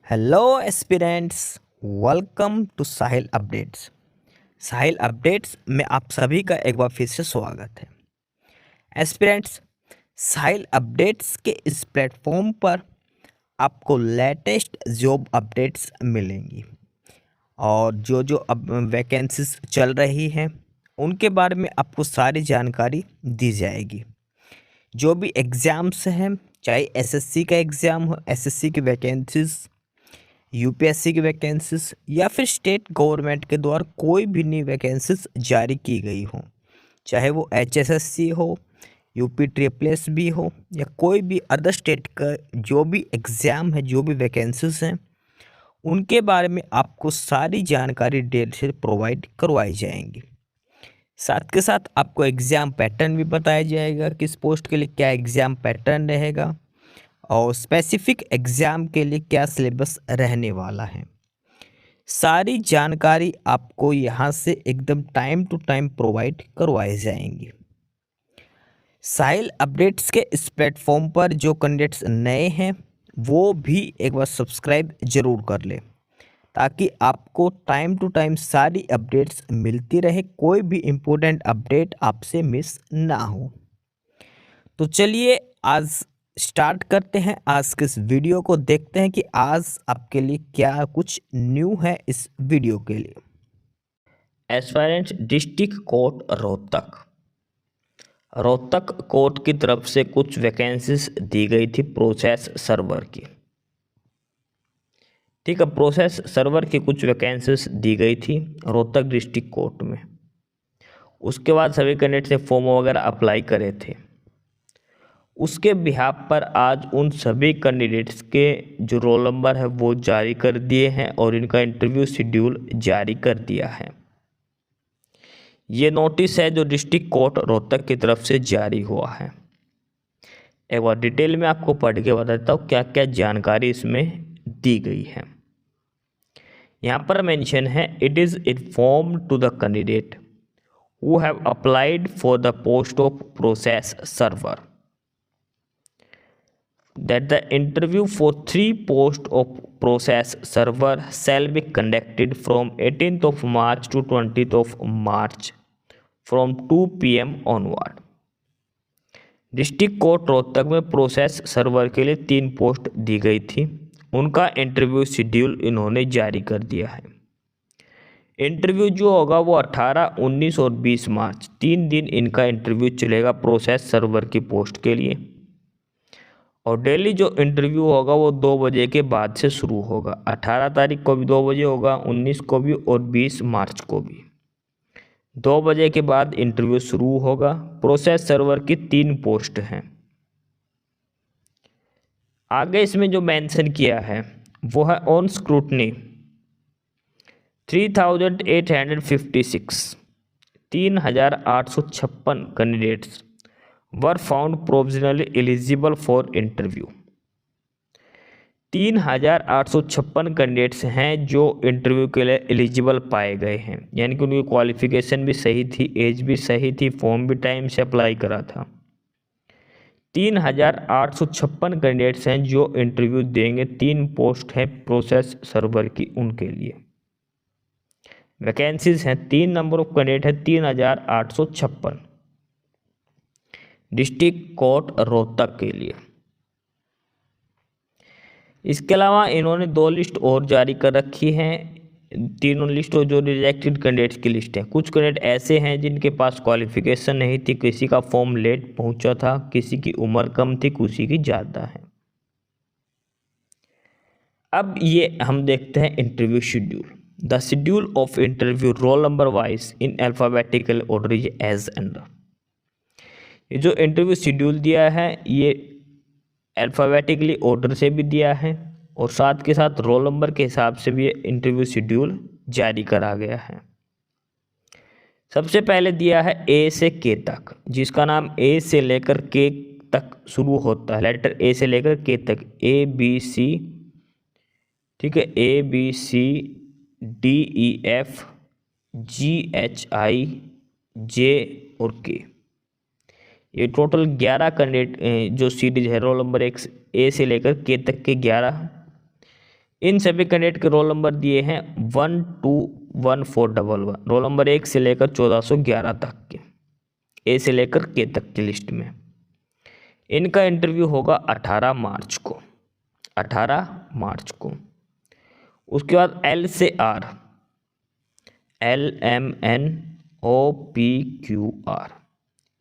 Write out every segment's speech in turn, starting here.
Hello aspirants, welcome to Sahil updates. Sahil updates में आप सभी का एक बार फिर से स्वागत है। एस्पिरेंट्स, साहिल अपडेट्स के इस प्लेटफॉर्म पर आपको लेटेस्ट जॉब अपडेट्स मिलेंगी और जो जो अब वैकेंसीज चल रही हैं उनके बारे में आपको सारी जानकारी दी जाएगी। जो भी एग्ज़ाम्स हैं, चाहे एसएससी का एग्ज़ाम हो, एसएससी की वैकेंसीज, यूपीएससी की वैकेंसीज या फिर स्टेट गवर्नमेंट के द्वारा कोई भी नई वैकेंसीज जारी की गई हो, चाहे वो एचएसएससी हो, यूपी ट्रिपल बी हो या कोई भी अदर स्टेट का जो भी एग्ज़ाम है, जो भी वैकेंसीज हैं, उनके बारे में आपको सारी जानकारी डेट से प्रोवाइड करवाई जाएंगी। साथ के साथ आपको एग्ज़ाम पैटर्न भी बताया जाएगा, किस पोस्ट के लिए क्या एग्ज़ाम पैटर्न रहेगा और स्पेसिफिक एग्ज़ाम के लिए क्या सिलेबस रहने वाला है। सारी जानकारी आपको यहाँ से एकदम टाइम टू टाइम प्रोवाइड करवाई जाएंगी। साहिल अपडेट्स के इस प्लेटफॉर्म पर जो कैंडिडेट्स नए हैं वो भी एक बार सब्सक्राइब ज़रूर कर लें ताकि आपको टाइम टू टाइम सारी अपडेट्स मिलती रहे, कोई भी इम्पोर्टेंट अपडेट आपसे मिस ना हो। तो चलिए आज स्टार्ट करते हैं आज के इस वीडियो को, देखते हैं कि आज आपके लिए क्या कुछ न्यू है इस वीडियो के लिए। Aspirants district court Rohtak court की तरफ से कुछ वैकेंसीज दी गई थी प्रोसेस सर्वर की। ठीक है, प्रोसेस सर्वर की कुछ वैकेंसीज दी गई थी रोहतक डिस्ट्रिक्ट कोर्ट में। उसके बाद सभी कैंडिडेट ने फॉर्म वगैरह अप्लाई करे थे। उसके बिहाफ पर आज उन सभी कैंडिडेट्स के जो रोल नंबर है वो जारी कर दिए हैं और इनका इंटरव्यू शेड्यूल जारी कर दिया है। ये नोटिस है जो डिस्ट्रिक्ट कोर्ट रोहतक की तरफ से जारी हुआ है। एक बार डिटेल में आपको पढ़ के बता देता हूँ क्या क्या जानकारी इसमें दी गई है। यहाँ पर मेंशन है, it is informed to the candidate who have applied for the post of process server that the interview for 3 posts of process server shall be conducted from 18th of March to 20th of March from 2 PM onward। District court Rohtak में process server के लिए 3 post दी गई थी, उनका interview schedule इन्होंने जारी कर दिया है। इंटरव्यू जो होगा वो 18, 19 और 20 मार्च 3 दिन इनका इंटरव्यू चलेगा प्रोसेस सर्वर की पोस्ट के लिए। और डेली जो इंटरव्यू होगा वो 2 बजे के बाद से शुरू होगा। 18 तारीख को भी 2 बजे होगा, 19 को भी और 20 मार्च को भी 2 बजे के बाद इंटरव्यू शुरू होगा। प्रोसेस सर्वर की 3 पोस्ट हैं। आगे इसमें जो मेंशन किया है वो है on scrutiny 3856 3856 candidates were found provisionally eligible for interview. 3856 candidates हैं जो इंटरव्यू के लिए एलिजिबल पाए गए हैं, यानी कि उनकी क्वालिफिकेशन भी सही थी, एज भी सही थी, फॉर्म भी टाइम से अप्लाई करा था। 3856 कैंडिडेट्स हैं जो इंटरव्यू देंगे। 3 पोस्ट है प्रोसेस सर्वर की, उनके लिए वैकेंसीज हैं। 3 नंबर ऑफ कैंडिडेट है 3856 डिस्ट्रिक्ट कोर्ट रोहतक के लिए। इसके अलावा इन्होंने 2 लिस्ट और जारी कर रखी हैं। तीनों लिस्ट जो रिजेक्टेड कैंडिडेट्स की लिस्ट है। कुछ कैंडिडेट ऐसे हैं जिनके पास क्वालिफिकेशन नहीं थी, किसी का फॉर्म लेट पहुंचा था, किसी की उम्र कम थी, किसी की ज़्यादा है। अब ये हम देखते हैं interview schedule. The schedule of interview roll number wise in alphabetical order as under. ये जो इंटरव्यू शेड्यूल दिया है ये अल्फ़ाबेटिकली ऑर्डर से भी दिया है और साथ के साथ रोल नंबर के हिसाब से भी इंटरव्यू शेड्यूल जारी करा गया है। सबसे पहले दिया है ए से के तक, जिसका नाम ए से लेकर के तक शुरू होता है, लेटर ए से लेकर के तक, ए बी सी, ठीक है, A B C D E F G H I J और के। ये टोटल 11 कैंडिडेट जो सीरीज है रोल नंबर 1 ए से लेकर के तक के 11 इन सभी कैंडिडेट के रोल नंबर दिए हैं 121411, रोल नंबर 1 से लेकर 1411 तक के, ए से लेकर के तक की लिस्ट में। इनका इंटरव्यू होगा 18 मार्च को, 18 मार्च को। उसके बाद एल से आर, LMNOPQR,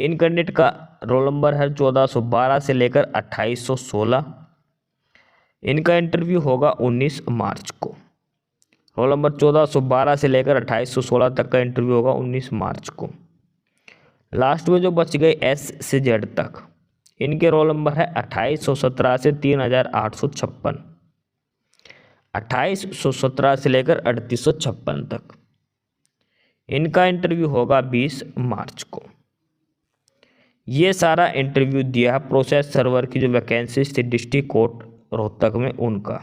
इन कैंडिडेट का रोल नंबर है 1412 से लेकर 2816। इनका इंटरव्यू होगा 19 मार्च को। रोल नंबर 1412 से लेकर 2816 तक का इंटरव्यू होगा 19 मार्च को। लास्ट में जो बच गए S से Z तक, इनके रोल नंबर है 2817 से 3856, 2817 से लेकर 3856 तक। इनका इंटरव्यू होगा 20 मार्च को। ये सारा इंटरव्यू दिया है प्रोसेस सर्वर की जो वैकेंसीज थी डिस्ट्रिक्ट कोर्ट रोहतक में उनका।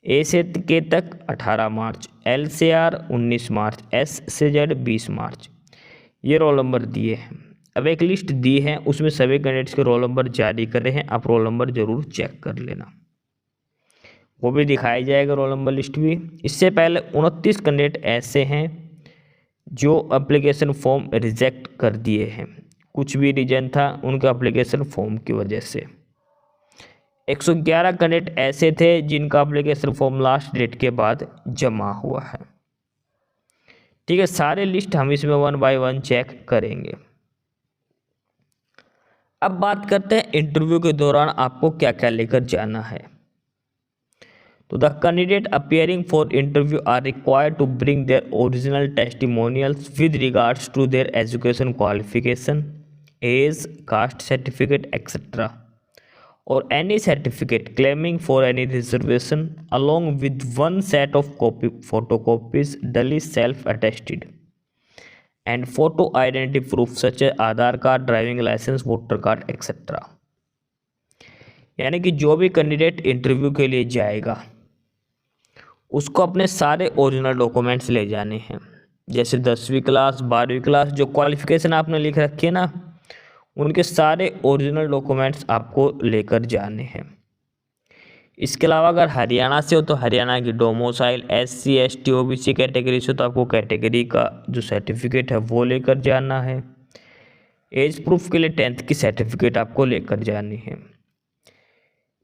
ए से के तक 18 मार्च, एल से आर 19 मार्च, एस से जेड 20 मार्च, ये रोल नंबर दिए हैं। अब एक लिस्ट दी है, उसमें सभी कैंडिडेट्स के रोल नंबर जारी कर रहे हैं, आप रोल नंबर जरूर चेक कर लेना, वो भी दिखाया जाएगा रोल नंबर लिस्ट भी। इससे पहले 29 कैंडिडेट ऐसे हैं जो एप्लीकेशन फॉर्म रिजेक्ट कर दिए हैं, कुछ भी रीजन था उनका एप्लीकेशन फॉर्म की वजह से। 111 कैंडिडेट ऐसे थे जिनका एप्लीकेशन फॉर्म लास्ट डेट के बाद जमा हुआ है। ठीक है, सारे लिस्ट हम इसमें 1 बाय 1 चेक करेंगे। अब बात करते हैं इंटरव्यू के दौरान आपको क्या क्या लेकर जाना है। तो the candidate appearing for interview are required to bring their original testimonials with regards to their education qualification, age, caste certificate etcetera, or any certificate claiming for any reservation along with one set of photocopies duly self-attested and photo identity proof such as Aadhaar card, driving license, voter card etc. यानी कि जो भी candidate interview के लिए जाएगा उसको अपने सारे ओरिजिनल डॉक्यूमेंट्स ले जाने हैं, जैसे 10वीं क्लास 12वीं क्लास जो क्वालिफिकेशन आपने लिख रखी है ना, उनके सारे ओरिजिनल डॉक्यूमेंट्स आपको लेकर जाने हैं। इसके अलावा अगर हरियाणा से हो तो हरियाणा की domicile, SC ST OBC category से तो आपको कैटेगरी का जो सर्टिफिकेट है वो लेकर जाना है। एज प्रूफ के लिए 10th की सर्टिफिकेट आपको लेकर जानी है।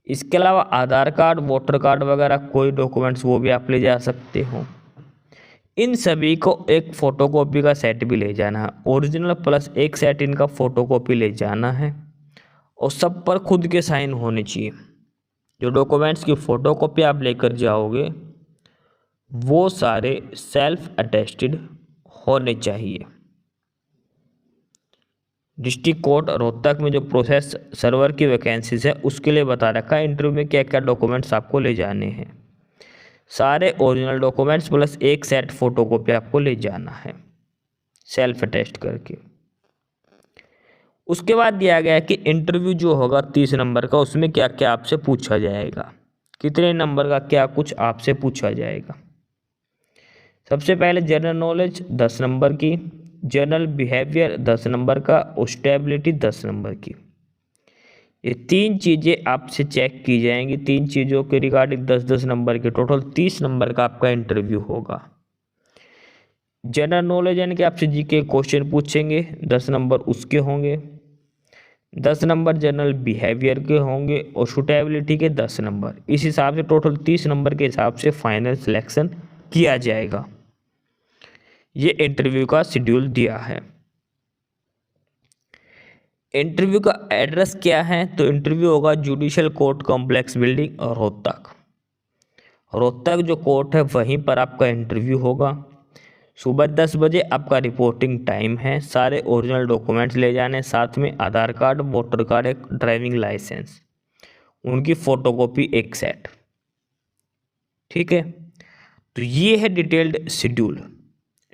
इसके अलावा आधार कार्ड, वोटर कार्ड वगैरह कोई डॉक्यूमेंट्स वो भी आप ले जा सकते हो। इन सभी को एक फ़ोटोकॉपी का सेट भी ले जाना है, ओरिजिनल प्लस एक सेट इनका फ़ोटोकॉपी ले जाना है और सब पर खुद के साइन होने चाहिए। जो डॉक्यूमेंट्स की फ़ोटोकॉपी आप लेकर जाओगे वो सारे सेल्फ अटेस्टेड होने चाहिए। डिस्ट्रिक्ट कोर्ट रोहतक में जो प्रोसेस सर्वर की वैकेंसीज है उसके लिए बता रखा है इंटरव्यू में क्या क्या डॉक्यूमेंट्स आपको ले जाने हैं। सारे ओरिजिनल डॉक्यूमेंट्स प्लस एक सेट फोटोकॉपी आपको ले जाना है सेल्फ अटेस्ट करके। उसके बाद दिया गया है कि इंटरव्यू जो होगा 30 नंबर का, उसमें क्या क्या आपसे पूछा जाएगा, कितने नंबर का क्या कुछ आपसे पूछा जाएगा। सबसे पहले जनरल नॉलेज 10 नंबर की, जनरल बिहेवियर 10 नंबर का, और स्टेबिलिटी 10 नंबर की। ये 3 चीज़ें आपसे चेक की जाएंगी, 3 चीज़ों के रिगार्डिंग 10-10 नंबर के, टोटल 30 नंबर का आपका इंटरव्यू होगा। जनरल नॉलेज यानी कि आपसे जीके क्वेश्चन पूछेंगे, 10 नंबर उसके होंगे, 10 नंबर जनरल बिहेवियर के होंगे और सूटेबिलिटी के 10 नंबर। इस हिसाब से टोटल 30 नंबर के हिसाब से फाइनल सिलेक्शन किया जाएगा। ये इंटरव्यू का शेड्यूल दिया है। इंटरव्यू का एड्रेस क्या है, तो इंटरव्यू होगा judicial court complex building Rohtak. Rohtak जो कोर्ट है वहीं पर आपका इंटरव्यू होगा। सुबह 10 बजे आपका रिपोर्टिंग टाइम है। सारे ओरिजिनल डॉक्यूमेंट्स ले जाने, साथ में आधार कार्ड, वोटर कार्ड, एक ड्राइविंग लाइसेंस, उनकी फ़ोटोकॉपी एक सेट। ठीक है, तो ये है detailed schedule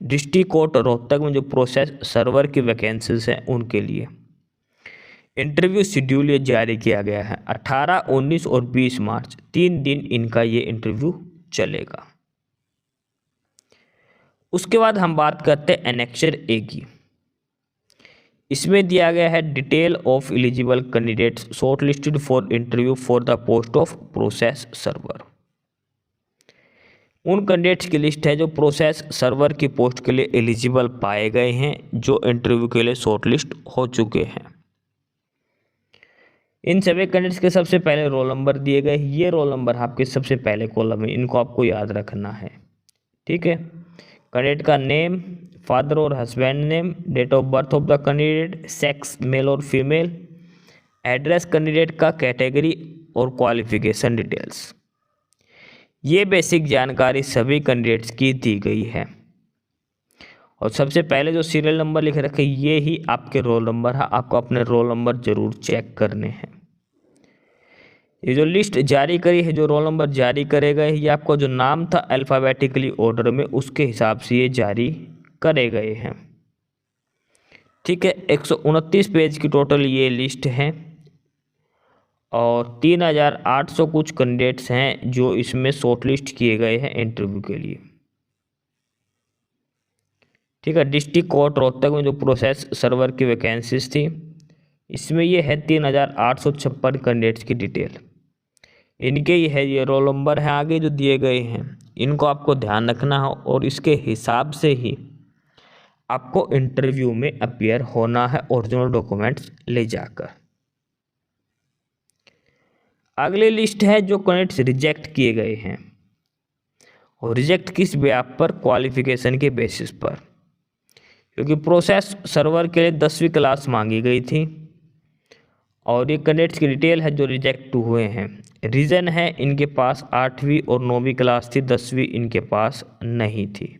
district court Rohtak में जो प्रोसेस सर्वर की वैकेंसीज हैं उनके लिए। इंटरव्यू शेड्यूल ये जारी किया गया है 18, 19 और 20 मार्च, 3 दिन इनका ये इंटरव्यू चलेगा। उसके बाद हम बात करते हैं एनेक्चर ए की। इसमें दिया गया है detail of eligible candidates short listed for interview for the post of process server. उन कैंडिडेट्स की लिस्ट है जो प्रोसेस सर्वर की पोस्ट के लिए एलिजिबल पाए गए हैं, जो इंटरव्यू के लिए शॉर्टलिस्ट हो चुके हैं। इन सभी कैंडिडेट्स के सबसे पहले रोल नंबर दिए गए। ये रोल नंबर आपके सबसे पहले कॉलम है, इनको आपको याद रखना है। ठीक है, कैंडिडेट का नेम, फादर और husband name, date of birth of the candidate, sex male और फीमेल, एड्रेस कैंडिडेट का, कैटेगरी और क्वालिफिकेशन डिटेल्स। ये बेसिक जानकारी सभी कैंडिडेट्स की दी गई है। और सबसे पहले जो सीरियल नंबर लिख रखे ये ही आपके रोल नंबर है, आपको अपने रोल नंबर जरूर चेक करने हैं। ये जो लिस्ट जारी करी है, जो रोल नंबर जारी करे गए, ये आपको जो नाम था अल्फ़ाबेटिकली ऑर्डर में, उसके हिसाब से ये जारी करे गए हैं। ठीक है, 129 पेज की टोटल ये लिस्ट है और 3800 कुछ कैंडिडेट्स हैं जो इसमें शॉर्टलिस्ट किए गए हैं इंटरव्यू के लिए। ठीक है, डिस्ट्रिक्ट कोर्ट रोहतक में जो प्रोसेस सर्वर की वैकेंसीज थी, इसमें ये है 3856 कैंडिडेट्स की डिटेल। इनके ही है, ये रोल नंबर है आगे जो दिए गए हैं, इनको आपको ध्यान रखना है और इसके हिसाब से ही आपको इंटरव्यू में अपीयर होना है ओरिजिनल डॉक्यूमेंट्स ले जाकर। अगली लिस्ट है जो कैंडिडेट्स रिजेक्ट किए गए हैं, और रिजेक्ट किस बेस पर? क्वालिफिकेशन के बेसिस पर, क्योंकि प्रोसेस सर्वर के लिए 10वीं क्लास मांगी गई थी और ये कैंडिडेट्स की डिटेल है जो रिजेक्ट हुए हैं। रीज़न है इनके पास 8वीं और 9वीं क्लास थी, 10वीं इनके पास नहीं थी।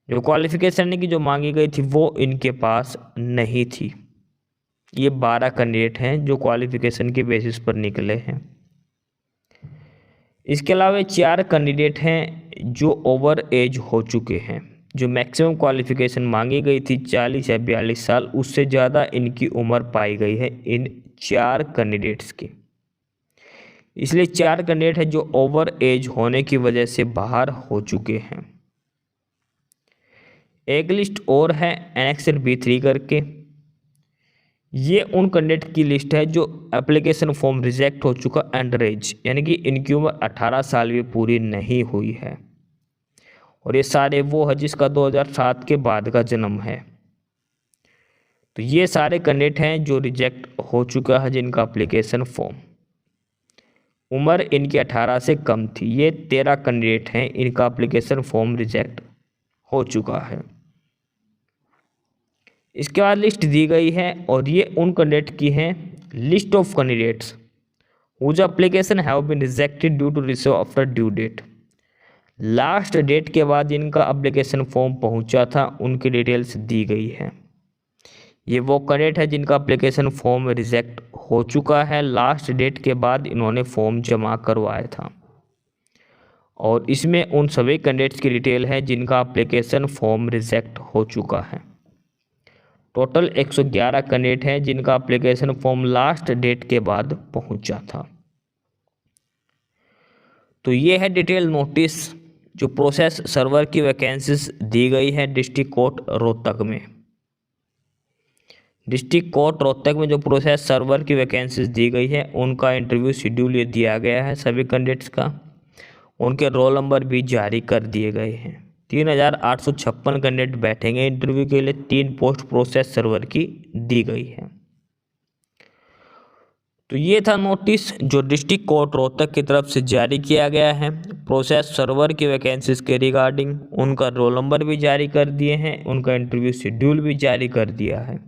जो क्वालिफिकेशन की जो मांगी गई थी वो इनके पास नहीं थी। ये 12 कैंडिडेट हैं जो क्वालिफिकेशन के बेसिस पर निकले हैं। इसके अलावा 4 कैंडिडेट हैं जो ओवर एज हो चुके हैं। जो मैक्सिमम क्वालिफिकेशन मांगी गई थी 40 या 42 साल, उससे ज़्यादा इनकी उम्र पाई गई है इन 4 कैंडिडेट्स की। इसलिए 4 कैंडिडेट हैं जो ओवर एज होने की वजह से बाहर हो चुके हैं। एक लिस्ट और है एनेक्सर B3 करके, ये उन कैंडिडेट की लिस्ट है जो एप्लीकेशन फॉर्म रिजेक्ट हो चुका अंडर एज, यानी कि इनकी उम्र 18 साल भी पूरी नहीं हुई है। और ये सारे वो है जिसका 2007 के बाद का जन्म है। तो ये सारे कैंडिडेट हैं जो रिजेक्ट हो चुका है, जिनका एप्लीकेशन फॉर्म, उम्र इनकी 18 से कम थी। ये 13 कैंडिडेट हैं, इनका एप्लीकेशन फॉर्म रिजेक्ट हो चुका है। इसके बाद लिस्ट दी गई है और ये उन कैंडिडेट की हैं, list of candidates whose application have been rejected due to receive after due date. Last date के बाद जिनका एप्लीकेशन फॉर्म पहुंचा था उनकी डिटेल्स दी गई है। ये वो कैंडिडेट है जिनका एप्लीकेशन फॉर्म रिजेक्ट हो चुका है, लास्ट डेट के बाद इन्होंने फॉर्म जमा करवाया था। और इसमें उन सभी कैंडिडेट्स की डिटेल है जिनका एप्लीकेशन फॉर्म रिजेक्ट हो चुका है। टोटल 111 कैंडिडेट हैं जिनका एप्लीकेशन फॉर्म लास्ट डेट के बाद पहुंचा था। तो ये है डिटेल नोटिस जो प्रोसेस सर्वर की वैकेंसीज दी गई है डिस्ट्रिक्ट कोर्ट रोहतक में। डिस्ट्रिक्ट कोर्ट रोहतक में जो प्रोसेस सर्वर की वैकेंसीज दी गई है उनका इंटरव्यू शेड्यूल ये दिया गया है सभी कैंडिडेट्स का। उनके रोल नंबर भी जारी कर दिए गए हैं। 3856 कैंडिडेट बैठेंगे इंटरव्यू के लिए। 3 पोस्ट प्रोसेस सर्वर की दी गई है। तो ये था नोटिस जो डिस्ट्रिक्ट कोर्ट रोहतक की तरफ से जारी किया गया है प्रोसेस सर्वर की वैकेंसीज के रिगार्डिंग। उनका रोल नंबर भी जारी कर दिए हैं, उनका इंटरव्यू शेड्यूल भी जारी कर दिया है।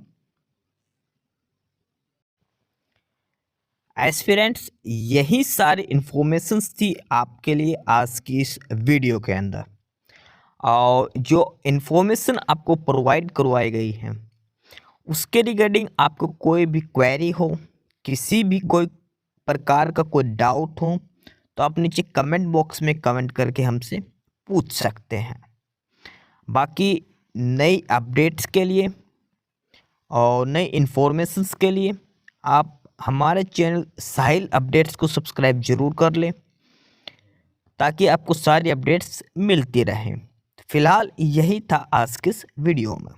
एस्पिरेंट्स, यही सारी इन्फॉर्मेशंस थी आपके लिए आज की इस वीडियो के अंदर। और जो इन्फॉर्मेशन आपको प्रोवाइड करवाई गई है उसके रिगार्डिंग आपको कोई भी क्वेरी हो, किसी भी कोई प्रकार का कोई डाउट हो तो आप नीचे कमेंट बॉक्स में कमेंट करके हमसे पूछ सकते हैं। बाकी नई अपडेट्स के लिए और नई इन्फॉर्मेशंस के लिए आप हमारे चैनल साहिल अपडेट्स को सब्सक्राइब ज़रूर कर लें ताकि आपको सारी अपडेट्स मिलती रहें। फ़िलहाल यही था आज के इस वीडियो में।